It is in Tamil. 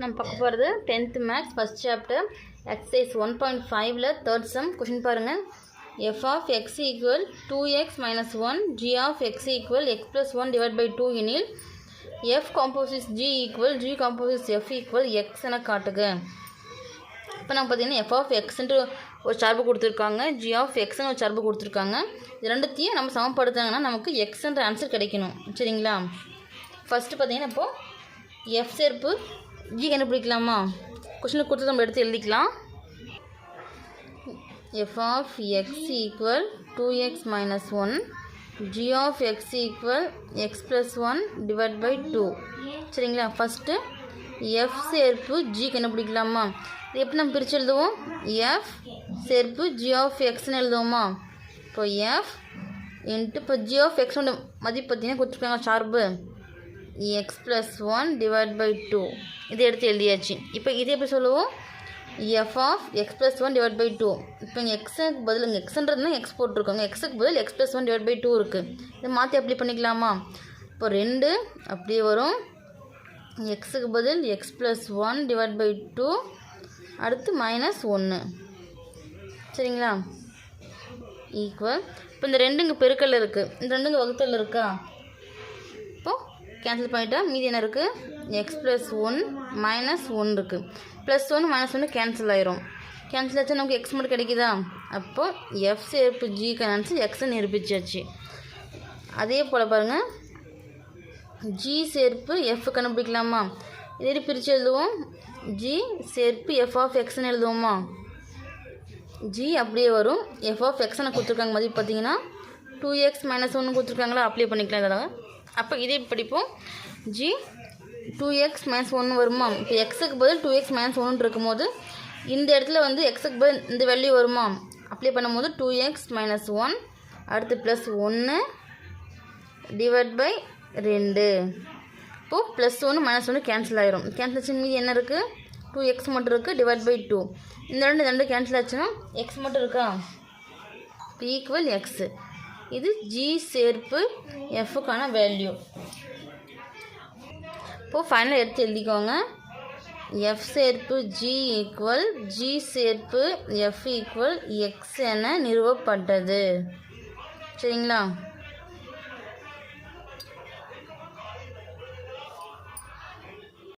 நம்ம பார்க்க போகிறது 10th maths first chapter exercise 1.5ல தேர்ட் சம். கொஷின் பாருங்கள். f of x equal 2x minus 1 g of x equal x plus 1 divided by 2 எனில் f composite g equal g composite f equal x என காட்டுக. இப்போ நம்ம பார்த்தீங்கன்னா f of xன்ட்டு ஒரு சார்பு கொடுத்துருக்காங்க, g of xன்னு ஒரு சார்பு கொடுத்துருக்காங்க. இது ரெண்டுத்தையும் நம்ம சமப்படுத்தாங்கன்னா நமக்கு எக்ஸ்ன்ற ஆன்சர் கிடைக்கணும். சரிங்களா? ஃபஸ்ட்டு பார்த்தீங்கன்னா இப்போது f சேர்ப்பு g கண்டுபிடிக்கலாமா? கொஸ்டினுக்கு கொடுத்து நம்ம எடுத்து எழுதிக்கலாம். f of x equal 2x minus 1 g of x equal x plus 1 divided by 2. சரிங்களா? ஃபஸ்ட்டு f சேர்ப்பு g கண்டுபிடிக்கலாமா? இது எப்படி நம்ம பிரித்து எழுதுவோம்? f சேர்ப்பு g of xன்னு எழுதுவோமா? இப்போ f இன்ட்டு இப்போ g of xோட மதிப்பு பார்த்தீங்கன்னா கொடுத்துருக்காங்க சார்பு x plus 1 divided by 2. இதை எடுத்து எழுதியாச்சு. இப்போ இது எப்படி சொல்லுவோம்? f of x plus 1 divided by 2. இப்போ இங்கே எக்ஸுக்கு பதில் இங்கே எக்ஸுன்றதுனா எக்ஸ் போட்டிருக்கோங்க, எக்ஸுக்கு பதில் x plus 1 divided by 2 இருக்குது. இதை மாற்றி அப்ளை பண்ணிக்கலாமா? இப்போ 2 அப்படியே வரும், எக்ஸுக்கு பதில் x plus 1 divided by 2, அடுத்து மைனஸ் 1. சரிங்களா? ஈக்குவல். இப்போ இந்த ரெண்டு இங்கே பெருக்கல் இருக்குது, இந்த ரெண்டு இங்கே வகுத்தல் இருக்கா? இப்போது கேன்சல் பண்ணிட்டா மீதி என்ன இருக்குது? எக்ஸ் ப்ளஸ் 1 மைனஸ் 1 இருக்குது. ப்ளஸ் 1 மைனஸ் 1 கேன்சல் ஆயிரும். கேன்சல் ஆச்சு நமக்கு எக்ஸ் மட்டும் கிடைக்குதா? அப்போது எஃப் சேர்ப்பு ஜிக்கு ஆன்சர் எக்ஸை நிரூபிச்சாச்சு. அதே போல் பாருங்கள், ஜி சேர்ப்பு எஃப் கண்டுபிடிக்கலாமா? இதே பிரித்து எழுதுவோம். ஜி சேர்ப்பு எஃப் ஆஃப் எக்ஸ்ன்னு எழுதுவோமா? ஜி அப்படியே வரும், எஃப் ஆஃப் எக்ஸ்ன்னு கொடுத்துருக்காங்க மதிப்பு பார்த்தீங்கன்னா 2x மைனஸ் 1 கொடுத்துருக்காங்களா? அப்ளை பண்ணிக்கலாம் இதெல்லாம். அப்போ இதே படிப்போம். ஜி 2x மைனஸ் 1 வருமா? இப்போ எக்ஸுக்கு பதில் 2x மைனஸ் 1 இருக்கும்போது இந்த இடத்துல வந்து எக்ஸுக்கு பதில் இந்த வேல்யூ வருமா? அப்ளை பண்ணும்போது 2x மைனஸ் 1 அடுத்து ப்ளஸ் 1 டிவைட் பை 2. இப்போது ப்ளஸ் 1 மைனஸ் 1 கேன்சல் ஆயிரும். கேன்சல் ஆச்சு மீதி என்ன இருக்குது? 2x மட்டும் இருக்குது டிவைட் பை 2. இந்த ரெண்டு கேன்சல் ஆச்சுன்னா எக்ஸ் மட்டும் இருக்கா? Equal x. இது ஜி சேர்ப்பு எஃப்க்கான வேல்யூ. இப்போது ஃபைனல் எடுத்து எழுதிக்கோங்க. எஃப் சேர்ப்பு ஜி ஈக்குவல் ஜி சேர்ப்பு எஃப் ஈக்குவல் எக்ஸ் என நிறுவப்பட்டது. சரிங்களா?